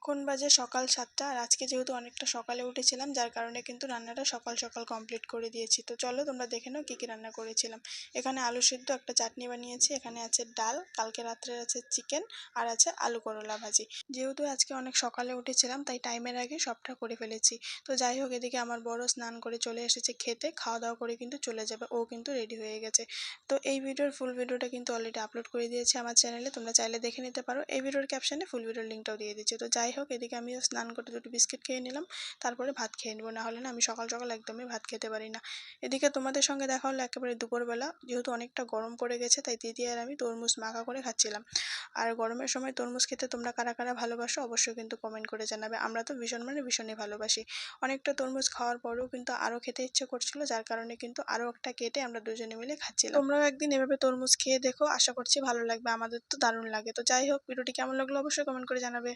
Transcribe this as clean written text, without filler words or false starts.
এখন বাজে সকাল ৭টা আর আজকে যেহেতু অনেকটা সকালে উঠেছিলাম যার কারণে কিন্তু রান্নাটা সকাল সকাল কমপ্লিট করে দিয়েছি। তো চলো তোমরা দেখে নাও কী কী রান্না করেছিলাম। এখানে আলু সিদ্ধ, একটা চাটনি বানিয়েছি, এখানে আছে ডাল, কালকে রাত্রের আছে চিকেন, আর আছে আলু করলা ভাজি। যেহেতু আজকে অনেক সকালে উঠেছিলাম তাই টাইমের আগে সবটা করে ফেলেছি। তো যাই হোক, এদিকে আমার বড় স্নান করে চলে এসেছে খেতে, খাওয়া দাওয়া করে কিন্তু চলে যাবে, ও কিন্তু রেডি হয়ে গেছে। তো এই ভিডিওর ফুল ভিডিওটা কিন্তু অলরেডি আপলোড করে দিয়েছি আমার চ্যানেলে, তোমরা চাইলে দেখে নিতে পারো। এই ভিডিওর ক্যাপশনে ফুল ভিডিওর লিঙ্কটাও দিয়ে দিচ্ছি। তো যাই হোক, এদিকে আমিও স্নান করে দুটো বিস্কিট খেয়ে নিলাম, তারপরে ভাত খেয়ে নেবো, না হলে না আমি সকাল সকাল একদমই ভাত খেতে পারি না। এদিকে তোমাদের সঙ্গে দেখা হলো একেবারে দুপুরবেলা, যেহেতু অনেকটা গরম পড়ে গেছে তাই দিদি আর আমি তরমুজ মাখা করে খাচ্ছিলাম। আর গরমের সময় তরমুজ খেতে তোমরা কারা কারা ভালোবাসো অবশ্যই কিন্তু কমেন্ট করে জানাবে। আমরা তো ভীষণ মানে ভীষণই ভালোবাসি। অনেকটা তরমুজ খাওয়ার পরেও কিন্তু আরও খেতে ইচ্ছে করছিল, যার কারণে কিন্তু আরও একটা কেটে আমরা দুজনে মিলে খাচ্ছিলাম। তোমরাও একদিন এভাবে তরমুজ খেয়ে দেখো, আশা করছি ভালো লাগবে, আমাদের তো দারুণ লাগে। তো যাই হোক, ভিডিওটি কেমন লাগলো অবশ্যই কমেন্ট করে জানাবে।